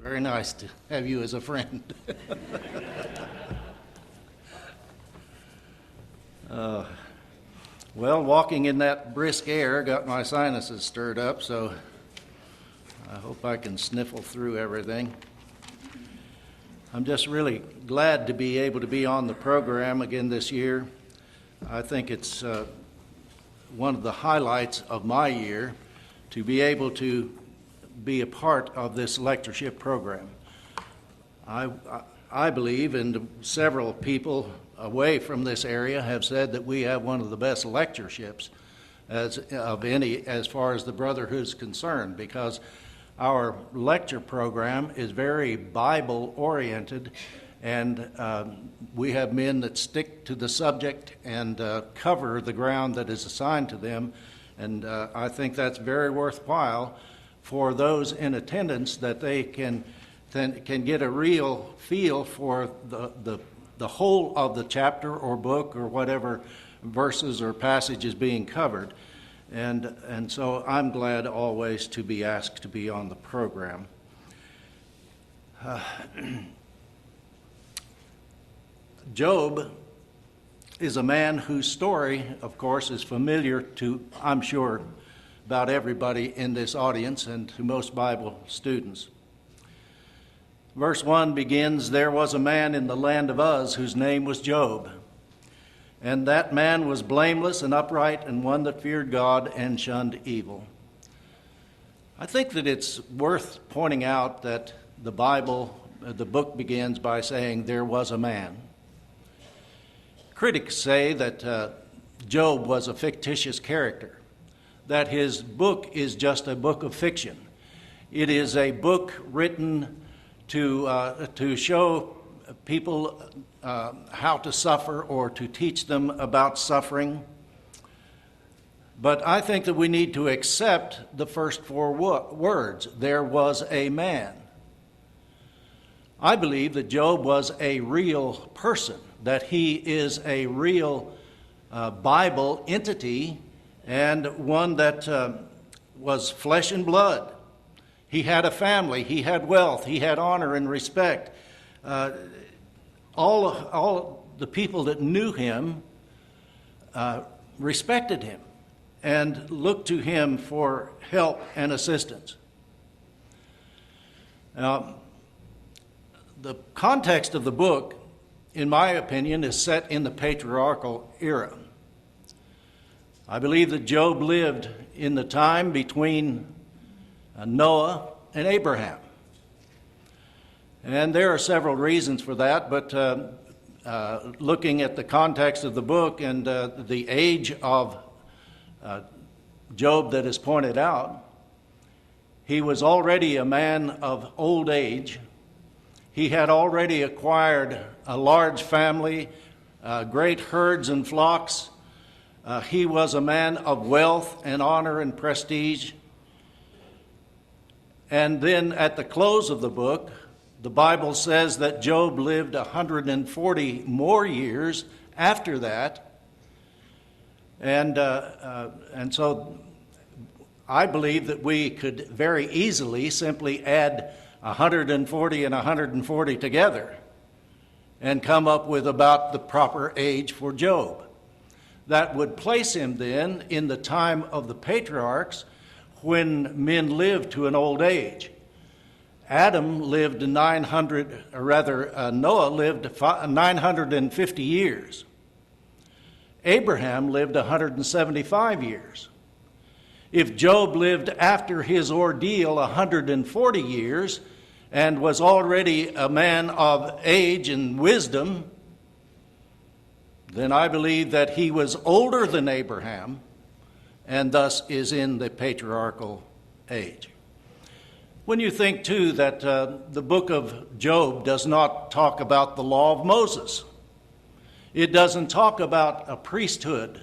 Very nice to have you as a friend. Well, walking in that brisk air got my sinuses stirred up, so I hope I can sniffle through everything. I'm just really glad to be able to be on the program again this year. I think it's one of the highlights of my year to be able to be a part of this lectureship program. I believe, and several people away from this area have said that we have one of the best lectureships as far as the brotherhood is concerned, because our lecture program is very Bible oriented, and we have men that stick to the subject and cover the ground that is assigned to them, and I think that's very worthwhile for those in attendance, that they can get a real feel for the whole of the chapter or book or whatever verses or passages being covered. And so I'm glad always to be asked to be on the program. Job is a man whose story, of course, is familiar to, I'm sure, about everybody in this audience and to most Bible students. Verse 1 begins, "There was a man in the land of Uz whose name was Job. And that man was blameless and upright, and one that feared God and shunned evil." I think that it's worth pointing out that the book begins by saying, "There was a man." Critics say that Job was a fictitious character, that his book is just a book of fiction. It is a book written to show people how to suffer or to teach them about suffering. But I think that we need to accept the first four words, "There was a man." I believe that Job was a real person, that he is a real Bible entity, and one that was flesh and blood. He had a family, he had wealth, he had honor and respect. All the people that knew him respected him and looked to him for help and assistance. Now, the context of the book, in my opinion, is set in the patriarchal era. I believe that Job lived in the time between Noah and Abraham. And there are several reasons for that, but looking at the context of the book and the age of Job that is pointed out, he was already a man of old age. He had already acquired a large family, great herds and flocks. He was a man of wealth and honor and prestige. And then at the close of the book, the Bible says that Job lived 140 more years after that. And so I believe that we could very easily simply add 140 and 140 together and come up with about the proper age for Job. That would place him then in the time of the patriarchs, when men lived to an old age. Noah lived 950 years. Abraham lived 175 years. If Job lived after his ordeal 140 years and was already a man of age and wisdom, then I believe that he was older than Abraham, and thus is in the patriarchal age. When you think, too, that the book of Job does not talk about the law of Moses, it doesn't talk about a priesthood,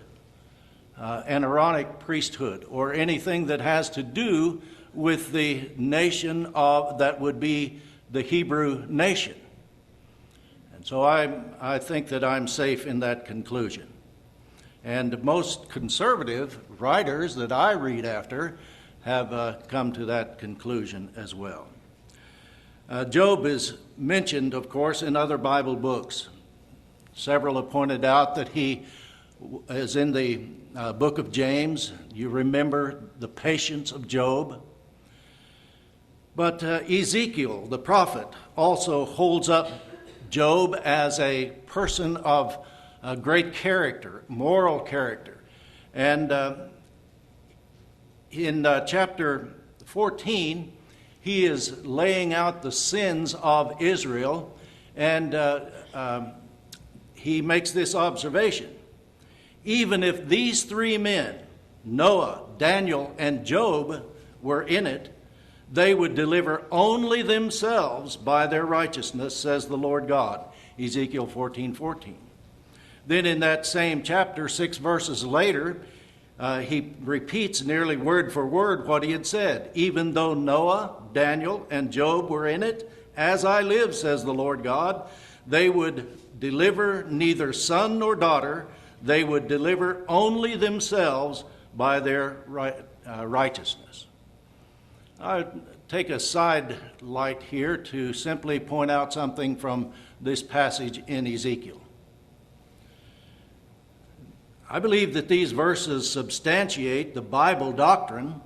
an Aaronic priesthood, or anything that has to do with the nation that would be the Hebrew nation. And so I think that I'm safe in that conclusion. And most conservative writers that I read after have come to that conclusion as well. Job is mentioned, of course, in other Bible books. Several have pointed out that he is in the book of James. You remember the patience of Job. But Ezekiel, the prophet, also holds up Job as a person of great character, moral character. And in chapter 14, he is laying out the sins of Israel, and he makes this observation. Even if these three men, Noah, Daniel, and Job, were in it, they would deliver only themselves by their righteousness, says the Lord God. Ezekiel 14:14. Then in that same chapter, 6 verses later, he repeats nearly word for word what he had said. Even though Noah, Daniel, and Job were in it, as I live, says the Lord God, they would deliver neither son nor daughter. They would deliver only themselves by their righteousness. I take a side light here to simply point out something from this passage in Ezekiel. I believe that these verses substantiate the Bible doctrine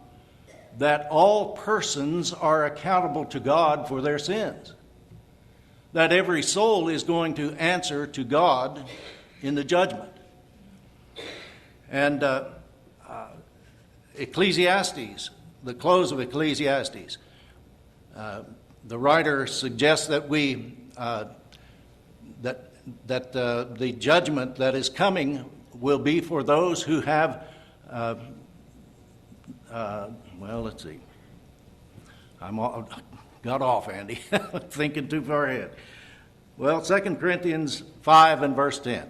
that all persons are accountable to God for their sins, that every soul is going to answer to God in the judgment. And Ecclesiastes, the close of Ecclesiastes, the writer suggests that the judgment that is coming will be for those who have, let's see. Got off, Andy. Thinking too far ahead. Well, 2 Corinthians 5 and verse 10.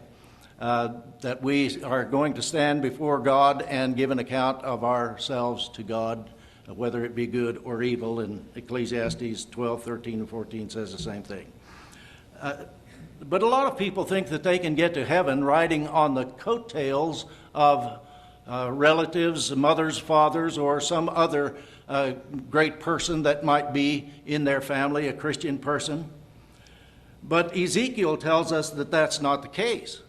That we are going to stand before God and give an account of ourselves to God, whether it be good or evil. And Ecclesiastes 12, 13, and 14 says the same thing. But a lot of people think that they can get to heaven riding on the coattails of relatives, mothers, fathers, or some other great person that might be in their family, a Christian person. But Ezekiel tells us that that's not the case.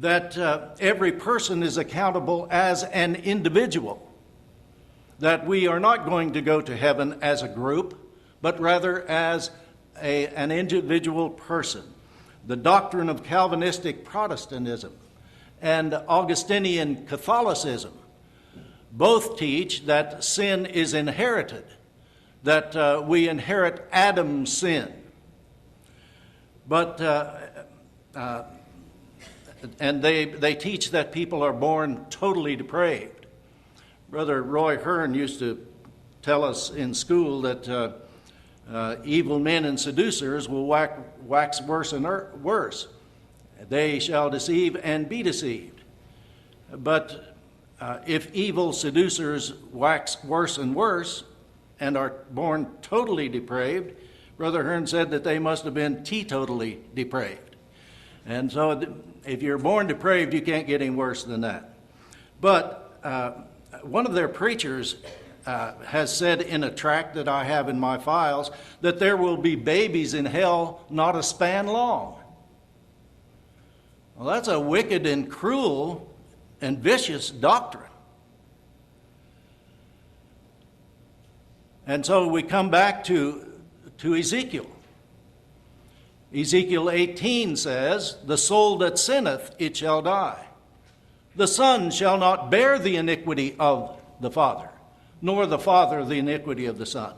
That every person is accountable as an individual. That we are not going to go to heaven as a group, but rather as an individual person. The doctrine of Calvinistic Protestantism and Augustinian Catholicism both teach that sin is inherited, that we inherit Adam's sin. But and they teach that people are born totally depraved. Brother Roy Hearn used to tell us in school that evil men and seducers will wax worse and worse. They shall deceive and be deceived. But if evil seducers wax worse and worse and are born totally depraved, Brother Hearn said that they must have been teetotally depraved. And so if you're born depraved, you can't get any worse than that. But one of their preachers has said in a tract that I have in my files that there will be babies in hell not a span long. Well, that's a wicked and cruel and vicious doctrine. And so we come back to Ezekiel. Ezekiel 18 says, "The soul that sinneth, it shall die. The son shall not bear the iniquity of the father, nor the father the iniquity of the son.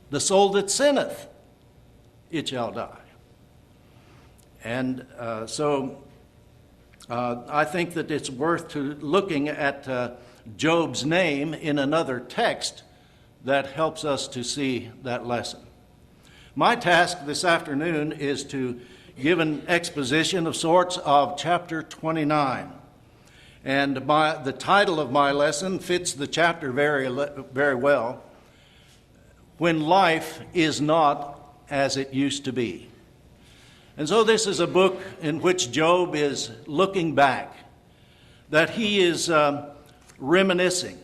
The soul that sinneth, it shall die." And so I think that it's worth looking at Job's name in another text that helps us to see that lesson. My task this afternoon is to give an exposition of sorts of chapter 29. And the title of my lesson fits the chapter very well. When life is not as it used to be. And so this is a book in which Job is looking back, that he is reminiscing.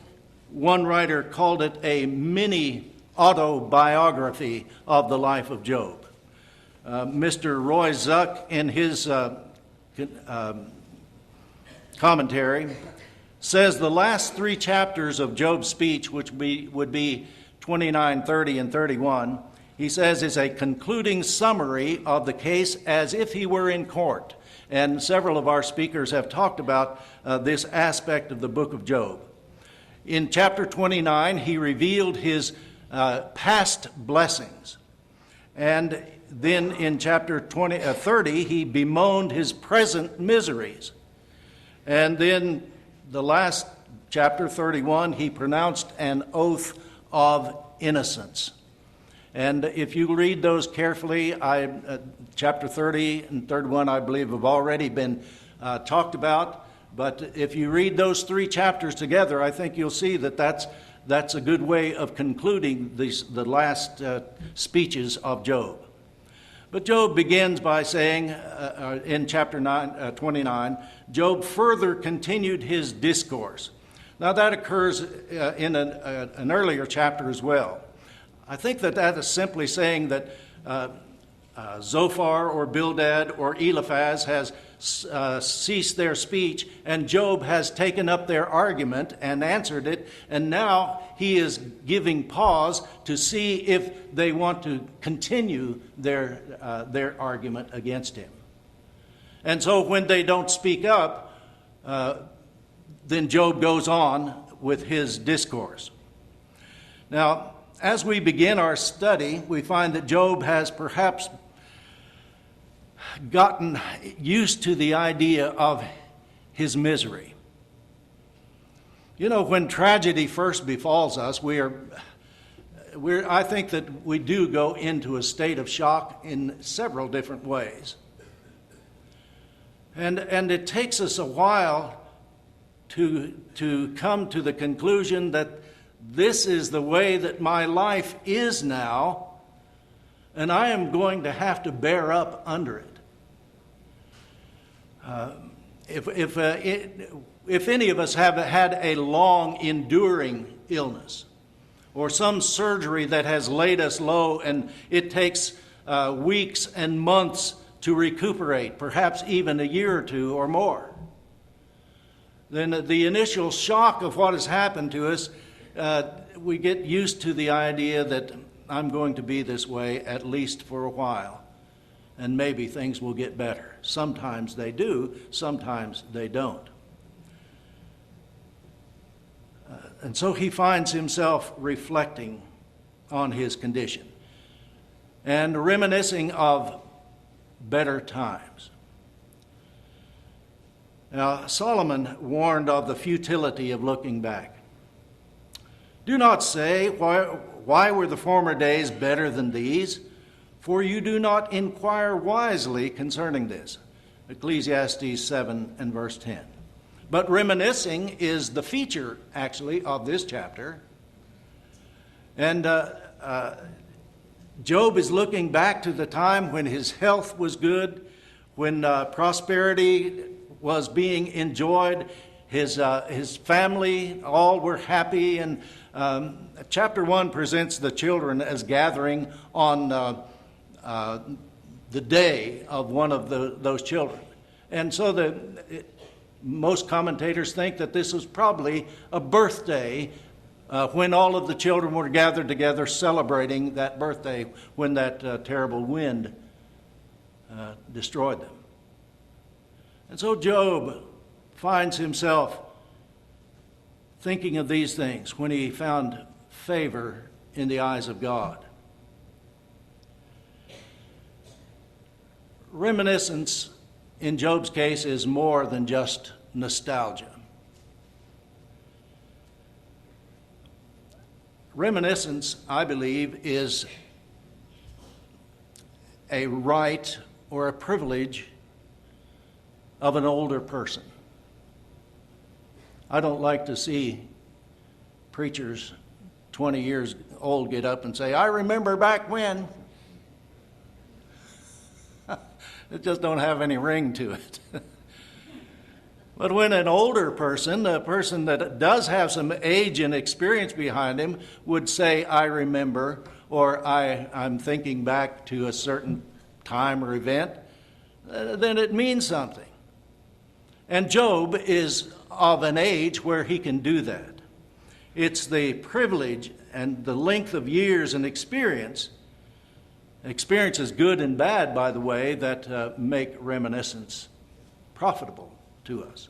One writer called it a mini autobiography of the life of Job. Mr. Roy Zuck, in his commentary, says the last three chapters of Job's speech, which would be 29, 30, and 31, he says is a concluding summary of the case as if he were in court. And several of our speakers have talked about this aspect of the book of Job. In chapter 29, he revealed his past blessings. And then in chapter 30, he bemoaned his present miseries. And then the last chapter, 31, he pronounced an oath of innocence. And if you read those carefully, chapter 30 and 31, I believe, have already been talked about. But if you read those three chapters together, I think you'll see that that's a good way of concluding the last speeches of Job. But Job begins by saying, in chapter 29, Job further continued his discourse. Now that occurs in an earlier chapter as well. I think that is simply saying that Zophar or Bildad or Eliphaz has ceased their speech, and Job has taken up their argument and answered it, and now he is giving pause to see if they want to continue their argument against him. And so when they don't speak up, then Job goes on with his discourse. Now, as we begin our study, we find that Job has perhaps gotten used to the idea of his misery. You know, when tragedy first befalls us, I think that we do go into a state of shock in several different ways. And it takes us a while to come to the conclusion that this is the way that my life is now, and I am going to have to bear up under it. If any of us have had a long enduring illness or some surgery that has laid us low and it takes weeks and months to recuperate, perhaps even a year or two or more, then the initial shock of what has happened to us, we get used to the idea that I'm going to be this way at least for a while, and maybe things will get better. Sometimes they do, sometimes they don't. And so he finds himself reflecting on his condition and reminiscing of better times. Now, Solomon warned of the futility of looking back. Do not say, why were the former days better than these? For you do not inquire wisely concerning this. Ecclesiastes 7 and verse 10. But reminiscing is the feature, actually, of this chapter. And Job is looking back to the time when his health was good, when prosperity was being enjoyed, his family, all were happy, and chapter 1 presents the children as gathering on the day of one of those children. And so most commentators think that this was probably a birthday when all of the children were gathered together celebrating that birthday when that terrible wind destroyed them. And so Job finds himself thinking of these things when he found favor in the eyes of God. Reminiscence, in Job's case, is more than just nostalgia. Reminiscence, I believe, is a right or a privilege of an older person. I don't like to see preachers 20 years old get up and say, I remember back when. It just don't have any ring to it. But when an older person, a person that does have some age and experience behind him, would say, I remember, or I'm thinking back to a certain time or event, then it means something. And Job is of an age where he can do that. It's the privilege and the length of years and experience is good and bad, by the way, that make reminiscence profitable to us.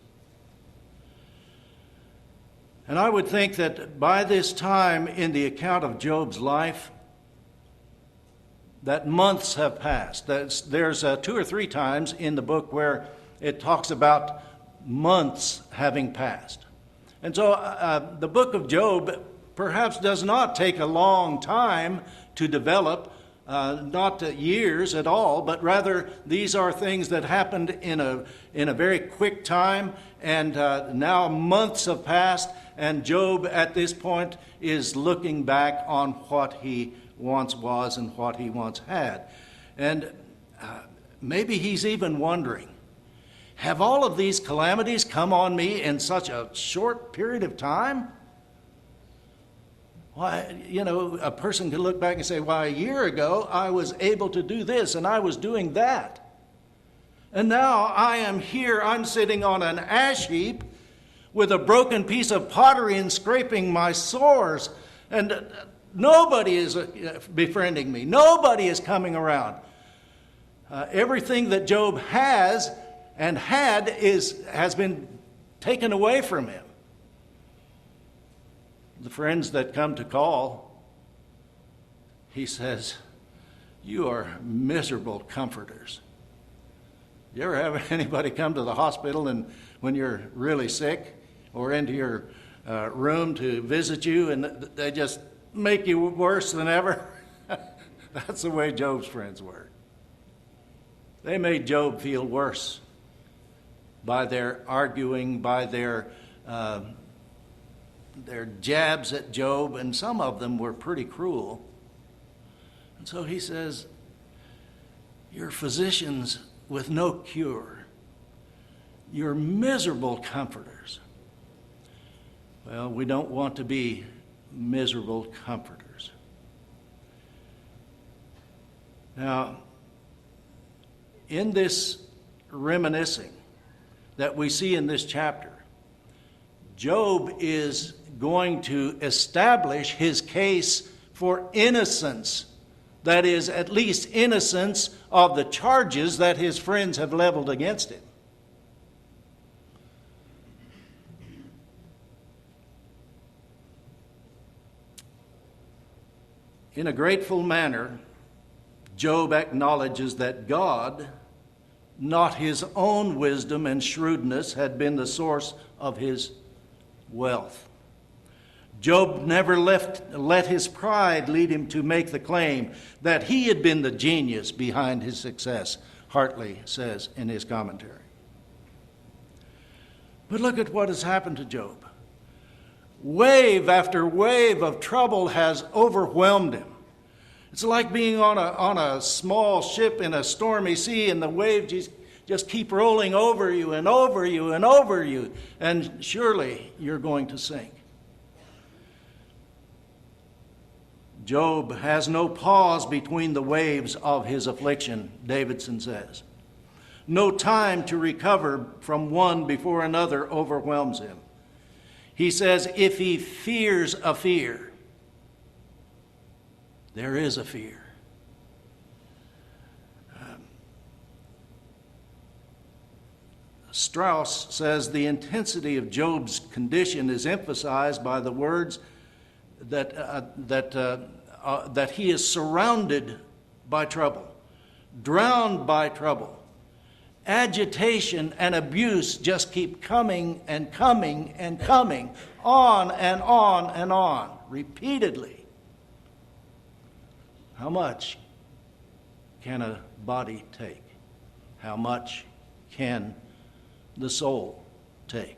And I would think that by this time in the account of Job's life, that months have passed. There's 2 or 3 times in the book where it talks about months having passed. And so the book of Job perhaps does not take a long time to develop, not years at all, but rather these are things that happened in a very quick time, and now months have passed, and Job at this point is looking back on what he once was and what he once had. And maybe he's even wondering, have all of these calamities come on me in such a short period of time? Why, a person could look back and say, why, a year ago I was able to do this and I was doing that. And now I am here, I'm sitting on an ash heap with a broken piece of pottery and scraping my sores. And nobody is befriending me. Nobody is coming around. Everything that Job has and had has been taken away from him. The friends that come to call, he says, you are miserable comforters. You ever have anybody come to the hospital and when you're really sick or into your room to visit you and they just make you worse than ever? That's the way Job's friends were. They made Job feel worse by their arguing, by their jabs at Job, and some of them were pretty cruel. And so he says, you're physicians with no cure. You're miserable comforters. Well, we don't want to be miserable comforters. Now, in this reminiscing that we see in this chapter, Job is going to establish his case for innocence. That is, at least innocence of the charges that his friends have leveled against him. In a grateful manner, Job acknowledges that God, not his own wisdom and shrewdness, had been the source of his wealth. Job never let his pride lead him to make the claim that he had been the genius behind his success, Hartley says in his commentary. But look at what has happened to Job. Wave after wave of trouble has overwhelmed him. It's like being on a small ship in a stormy sea, and the waves just keep rolling over you and over you and over you, and surely you're going to sink. Job has no pause between the waves of his affliction, Davidson says. No time to recover from one before another overwhelms him. He says, if he fears a fear, there is a fear. Strauss says the intensity of Job's condition is emphasized by the words that he is surrounded by trouble, drowned by trouble. Agitation and abuse just keep coming and coming and coming, on and on and on, repeatedly. How much can a body take? How much can the soul take?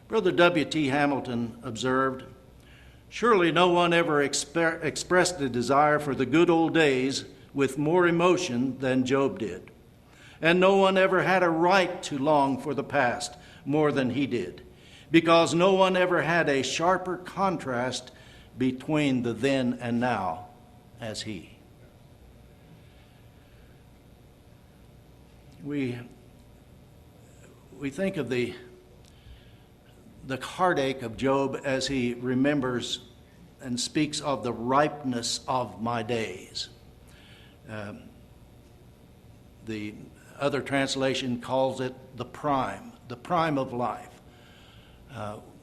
Brother W.T. Hamilton observed, surely no one ever expressed a desire for the good old days with more emotion than Job did. And no one ever had a right to long for the past more than he did, because no one ever had a sharper contrast between the then and now as he. We think of the heartache of Job as he remembers and speaks of the ripeness of my days. The other translation calls it the prime of life,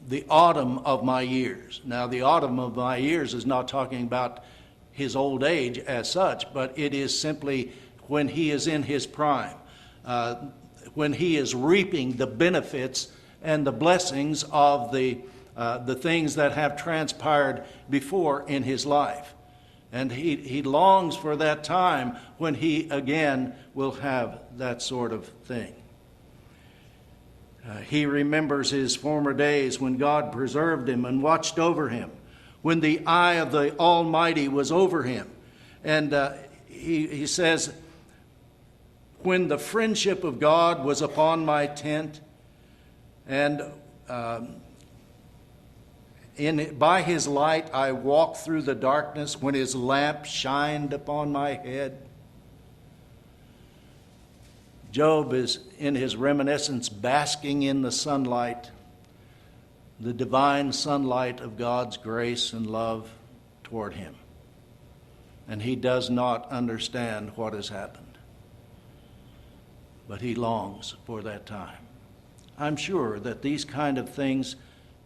the autumn of my years. Now, the autumn of my years is not talking about his old age as such, but it is simply when he is in his prime, when he is reaping the benefits and the blessings of the things that have transpired before in his life. And he longs for that time when he again will have that sort of thing. He remembers his former days when God preserved him and watched over him, when the eye of the Almighty was over him. And he says, when the friendship of God was upon my tent, and by his light I walked through the darkness, when his lamp shined upon my head. Job is in his reminiscence basking in the sunlight, the divine sunlight of God's grace and love toward him. And he does not understand what has happened, but he longs for that time. I'm sure that these kind of things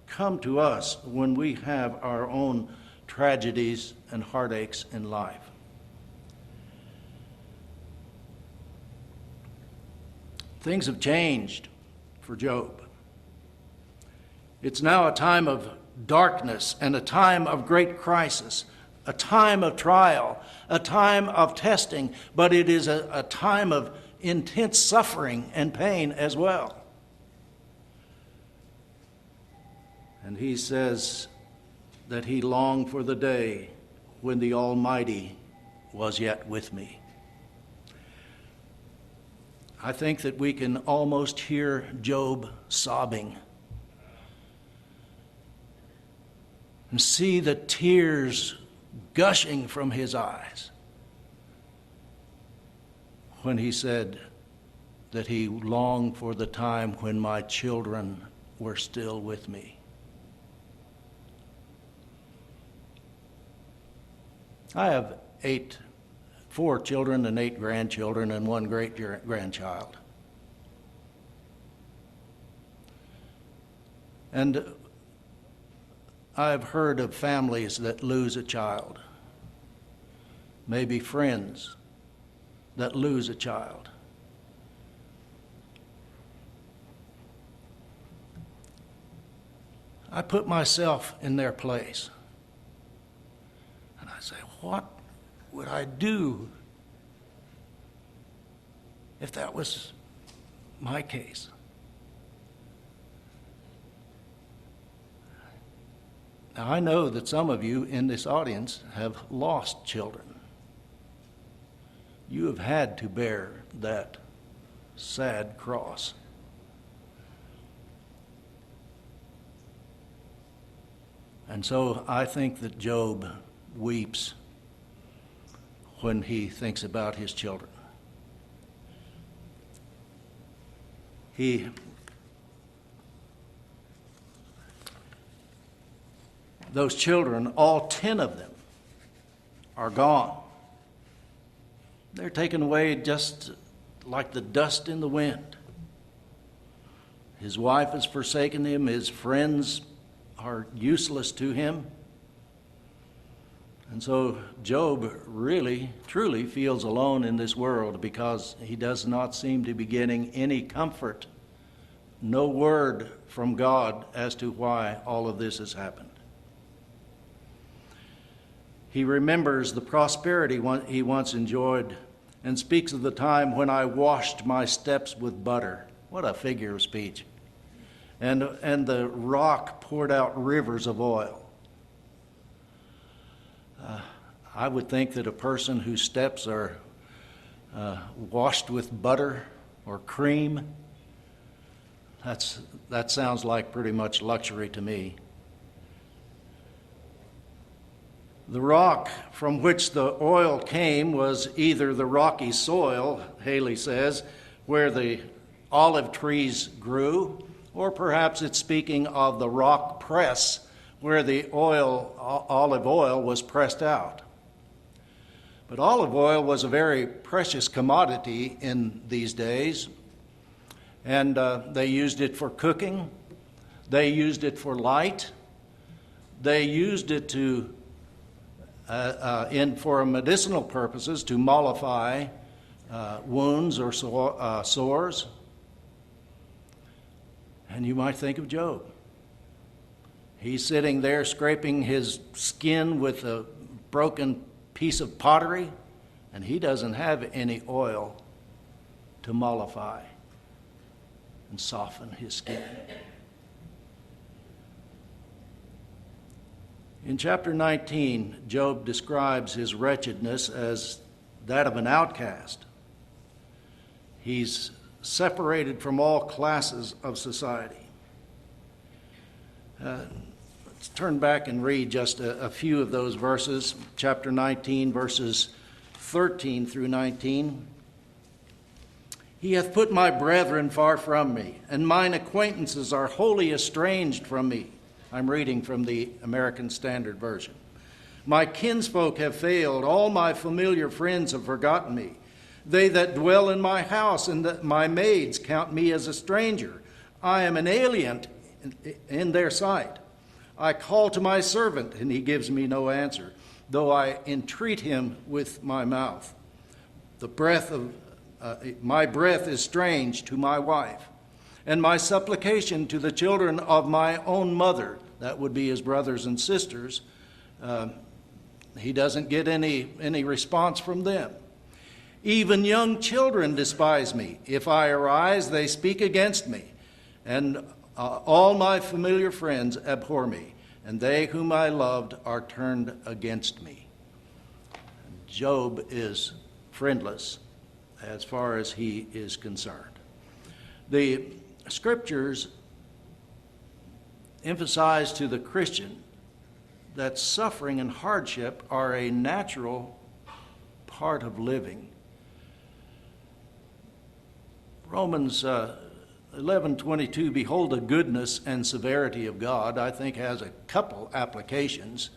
come to us when we have our own tragedies and heartaches in life. Things have changed for Job. It's now a time of darkness and a time of great crisis, a time of trial, a time of testing, but it is a time of intense suffering and pain as well. And he says that he longed for the day when the Almighty was yet with me. I think that we can almost hear Job sobbing and see the tears gushing from his eyes when he said that he longed for the time when my children were still with me. I have 4 children and 8 grandchildren and 1 great-grandchild. And I've heard of families that lose a child, maybe friends that lose a child. I put myself in their place. And I say, what would I do if that was my case? Now, I know that some of you in this audience have lost children. You have had to bear that sad cross. And so I think that Job weeps when he thinks about his children. Those children, all 10 of them, are gone. They're taken away just like the dust in the wind. His wife has forsaken him. His friends are useless to him. And so Job really, truly feels alone in this world because he does not seem to be getting any comfort, no word from God as to why all of this has happened. He remembers the prosperity he once enjoyed and speaks of the time when I washed my steps with butter. What a figure of speech. And the rock poured out rivers of oil. I would think that a person whose steps are washed with butter or cream. That sounds like pretty much luxury to me. The rock from which the oil came was either the rocky soil, Haley says, where the olive trees grew, or perhaps it's speaking of the rock press where the olive oil was pressed out. But olive oil was a very precious commodity in these days, and they used it for cooking, they used it for light, they used it for medicinal purposes to mollify wounds or sores. And you might think of Job. He's sitting there scraping his skin with a broken piece of pottery, and he doesn't have any oil to mollify and soften his skin. In chapter 19, Job describes his wretchedness as that of an outcast. He's separated from all classes of society. Let's turn back and read just a few of those verses. Chapter 19, verses 13 through 19. He hath put my brethren far from me, and mine acquaintances are wholly estranged from me. I'm reading from the American Standard Version. My kinsfolk have failed, all my familiar friends have forgotten me. They that dwell in my house and my maids count me as a stranger. I am an alien in their sight. I call to my servant, and he gives me no answer, though I entreat him with my mouth. My breath is strange to my wife, and my supplication to the children of my own mother, that would be his brothers and sisters, he doesn't get any response from them. Even young children despise me. If I arise, they speak against me, and all my familiar friends abhor me, and they whom I loved are turned against me. Job is friendless as far as he is concerned. The scriptures emphasize to the Christian that suffering and hardship are a natural part of living. Romans 11:22, behold the goodness and severity of God, I think has a couple applications.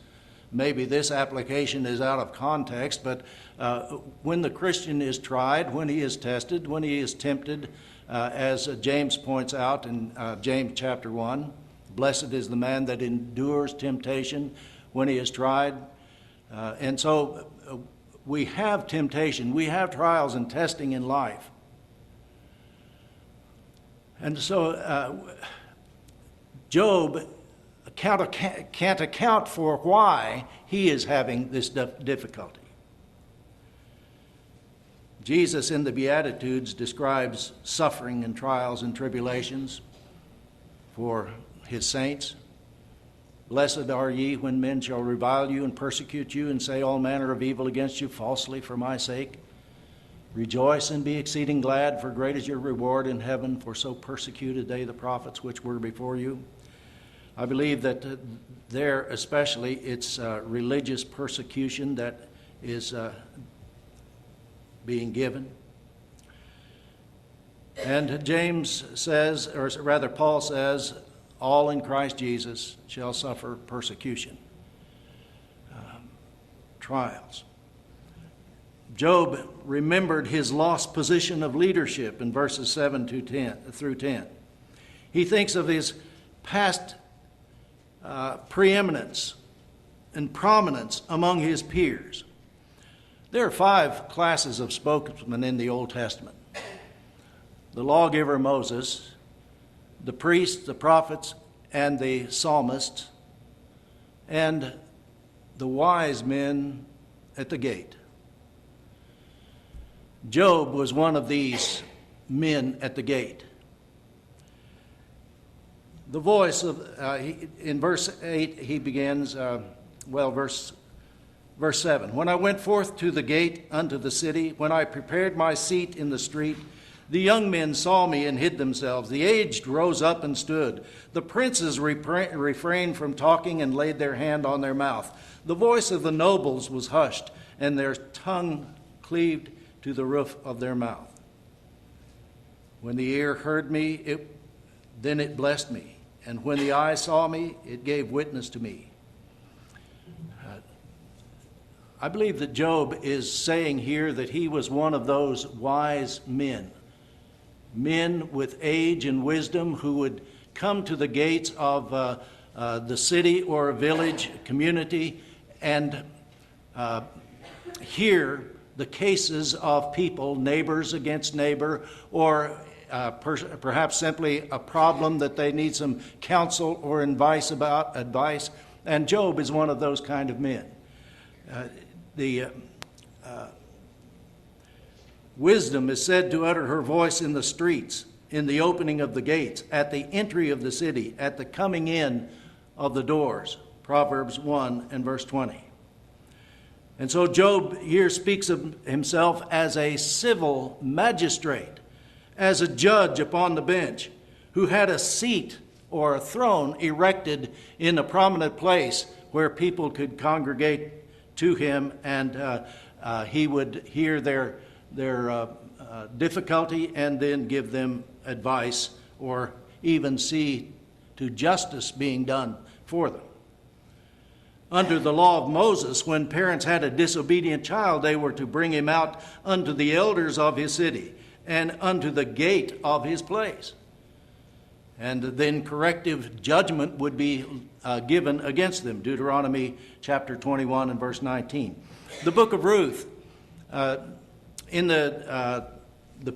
Maybe this application is out of context, but when the Christian is tried, when he is tested, when he is tempted, as James points out in James chapter 1, blessed is the man that endures temptation when he is tried. And so we have temptation, we have trials and testing in life. And so Job can't account for why he is having this difficulty. Jesus in the Beatitudes describes suffering and trials and tribulations for his saints. Blessed are ye when men shall revile you and persecute you and say all manner of evil against you falsely for my sake. Rejoice and be exceeding glad, for great is your reward in heaven, for so persecuted they the prophets which were before you. I believe that there especially it's religious persecution that is being given. And James says, or rather Paul says, all in Christ Jesus shall suffer persecution, trials. Job remembered his lost position of leadership in verses 7 through 10. He thinks of his past preeminence and prominence among his peers. There are 5 classes of spokesmen in the Old Testament: the lawgiver Moses, the priests, the prophets, and the psalmists, and the wise men at the gate. Job was one of these men at the gate. The voice of, in verse 8, he begins, verse 7. When I went forth to the gate unto the city, when I prepared my seat in the street, The young men saw me and hid themselves. The aged rose up and stood. The princes refrained from talking and laid their hand on their mouth. The voice of the nobles was hushed, and their tongue cleaved to the roof of their mouth. When the ear heard me, then it blessed me. And when the eye saw me, it gave witness to me. I believe that Job is saying here that he was one of those wise men with age and wisdom who would come to the gates of the city or a village community and hear the cases of people, neighbors against neighbor, or perhaps simply a problem that they need some counsel or advice about. And Job is one of those kind of men. Wisdom is said to utter her voice in the streets, in the opening of the gates, at the entry of the city, at the coming in of the doors. Proverbs 1 and verse 20. And so Job here speaks of himself as a civil magistrate, as a judge upon the bench, who had a seat or a throne erected in a prominent place where people could congregate to him, and he would hear their difficulty and then give them advice or even see to justice being done for them. Under the law of Moses, when parents had a disobedient child, they were to bring him out unto the elders of his city and unto the gate of his place. And then corrective judgment would be given against them. Deuteronomy chapter 21 and verse 19. The book of Ruth, in the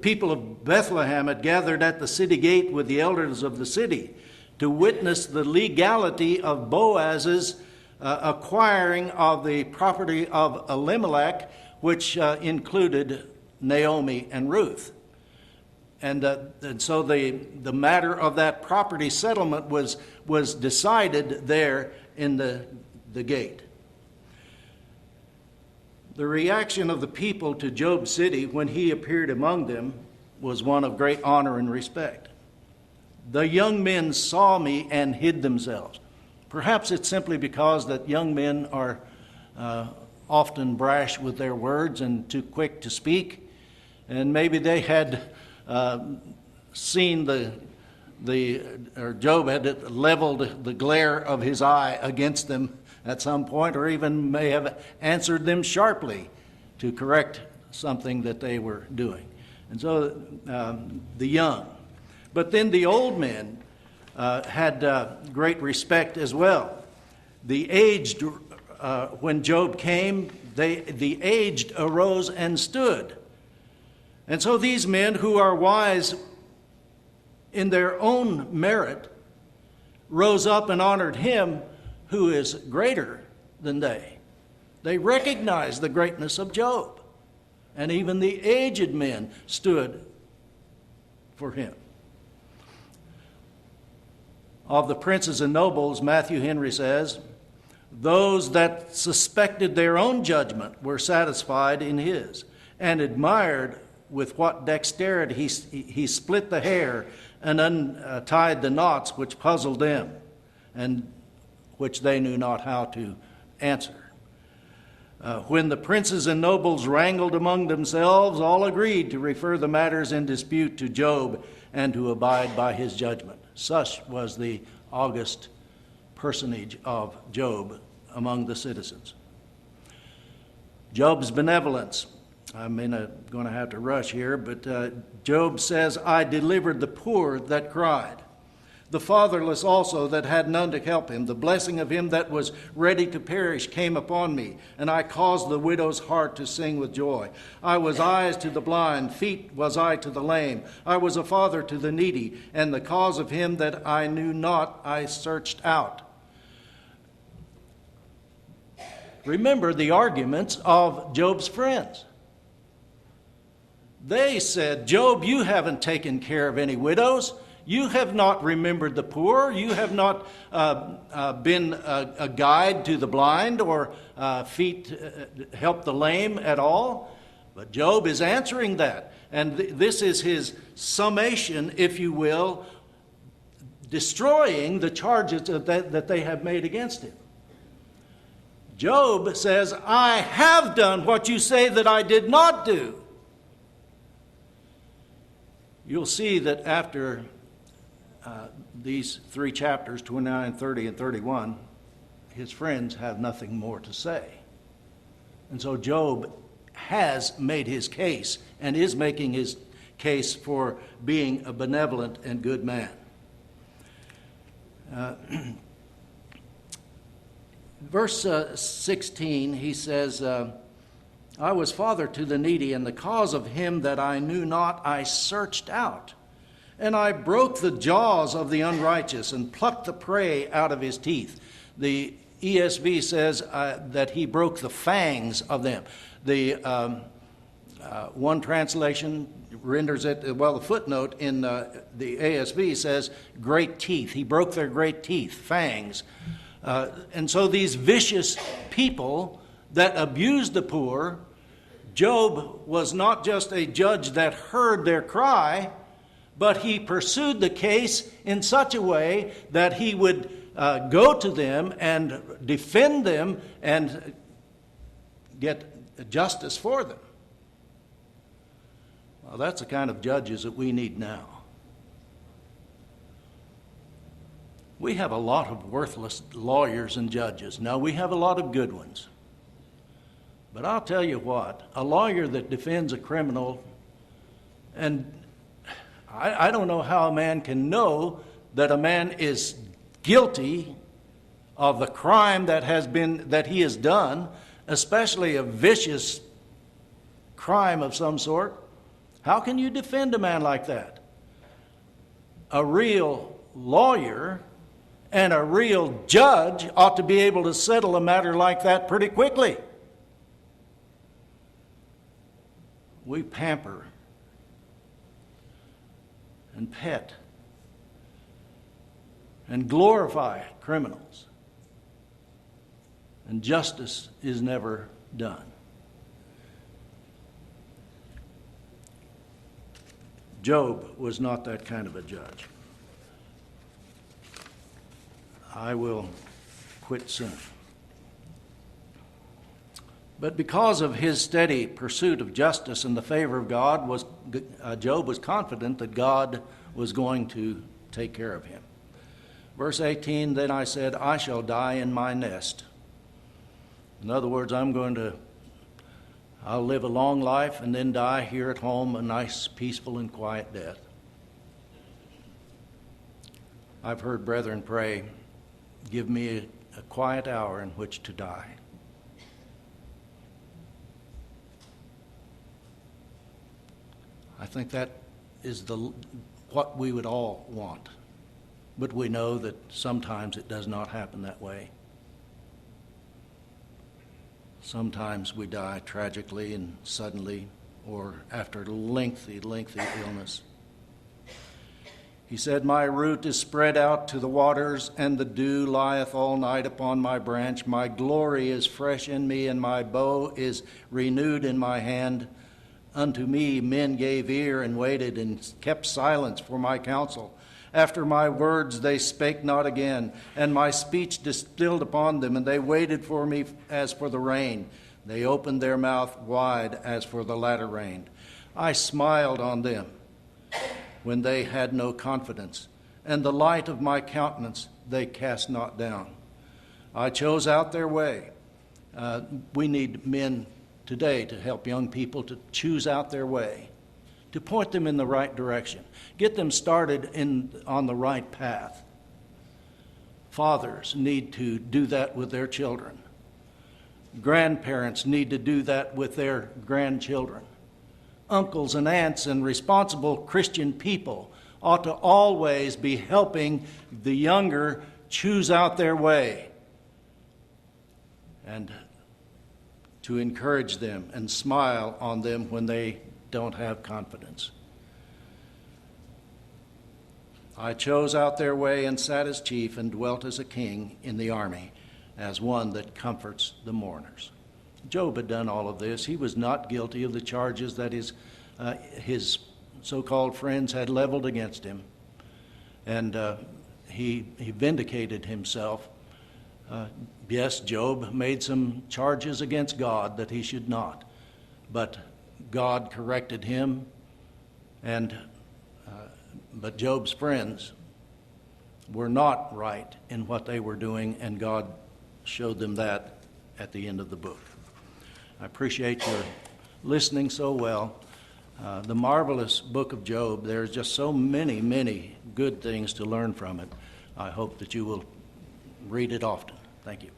people of Bethlehem had gathered at the city gate with the elders of the city to witness the legality of Boaz's acquiring of the property of Elimelech, which included Naomi and Ruth. And so the matter of that property settlement was decided there in the gate. The reaction of the people to Job's city when he appeared among them was one of great honor and respect. The young men saw me and hid themselves. Perhaps it's simply because that young men are often brash with their words and too quick to speak, and maybe they had seen or Job had leveled the glare of his eye against them at some point, or even may have answered them sharply to correct something that they were doing. And so the young. But then the old men had great respect as well. The aged, when Job came, the aged arose and stood. And so these men who are wise in their own merit rose up and honored him who is greater than they. They recognized the greatness of Job, and even the aged men stood for him. Of the princes and nobles, Matthew Henry says, those that suspected their own judgment were satisfied in his, and admired with what dexterity he split the hair and untied the knots which puzzled them, and which they knew not how to answer. When the princes and nobles wrangled among themselves, all agreed to refer the matters in dispute to Job and to abide by his judgment. Such was the august personage of Job among the citizens. Job's benevolence. I'm going to have to rush here, but Job says, I delivered the poor that cried, the fatherless also that had none to help him. The blessing of him that was ready to perish came upon me, and I caused the widow's heart to sing with joy. I was eyes to the blind, feet was I to the lame. I was a father to the needy, and the cause of him that I knew not I searched out. Remember the arguments of Job's friends. They said, Job, you haven't taken care of any widows. You have not remembered the poor. You have not been a guide to the blind or feet help the lame at all. But Job is answering that. And this is his summation, if you will, destroying the charges that they have made against him. Job says, I have done what you say that I did not do. You'll see that after these 3 chapters, 29, 30, and 31, his friends have nothing more to say. And so Job has made his case and is making his case for being a benevolent and good man. Verse 16, he says, I was father to the needy, and the cause of him that I knew not I searched out. And I broke the jaws of the unrighteous and plucked the prey out of his teeth. The ESV says that he broke the fangs of them. The one translation renders it, well, the footnote in the ASV says great teeth. He broke their great teeth, fangs. And so these vicious people that abused the poor, Job was not just a judge that heard their cry, but he pursued the case in such a way that he would go to them and defend them and get justice for them. Well, that's the kind of judges that we need now. We have a lot of worthless lawyers and judges. Now, we have a lot of good ones. But I'll tell you what, a lawyer that defends a criminal, and I don't know how a man can know that a man is guilty of the crime that he has done, especially a vicious crime of some sort. How can you defend a man like that? A real lawyer and a real judge ought to be able to settle a matter like that pretty quickly. We pamper and pet and glorify criminals, and justice is never done. Job was not that kind of a judge. I will quit soon. But because of his steady pursuit of justice and the favor of God, Job was confident that God was going to take care of him. Verse 18, then I said, I shall die in my nest. In other words, I'll live a long life and then die here at home, a nice, peaceful, and quiet death. I've heard brethren pray, give me a quiet hour in which to die. I think that is what we would all want. But we know that sometimes it does not happen that way. Sometimes we die tragically and suddenly, or after lengthy illness. He said, my root is spread out to the waters, and the dew lieth all night upon my branch. My glory is fresh in me, and my bow is renewed in my hand. Unto me men gave ear and waited, and kept silence for my counsel. After my words they spake not again, and my speech distilled upon them, and they waited for me as for the rain. They opened their mouth wide as for the latter rain. I smiled on them when they had no confidence, and the light of my countenance they cast not down. I chose out their way. We need men today to help young people to choose out their way, to point them in the right direction, get them started on the right path. Fathers need to do that with their children. Grandparents need to do that with their grandchildren. Uncles and aunts and responsible Christian people ought to always be helping the younger choose out their way and to encourage them and smile on them when they don't have confidence. I chose out their way and sat as chief and dwelt as a king in the army, as one that comforts the mourners. Job had done all of this. He was not guilty of the charges that his so-called friends had leveled against him. And he vindicated himself. Yes, Job made some charges against God that he should not, but God corrected him, but Job's friends were not right in what they were doing, and God showed them that at the end of the book. I appreciate your listening so well. The marvelous book of Job, there's just so many, many good things to learn from it. I hope that you will read it often. Thank you.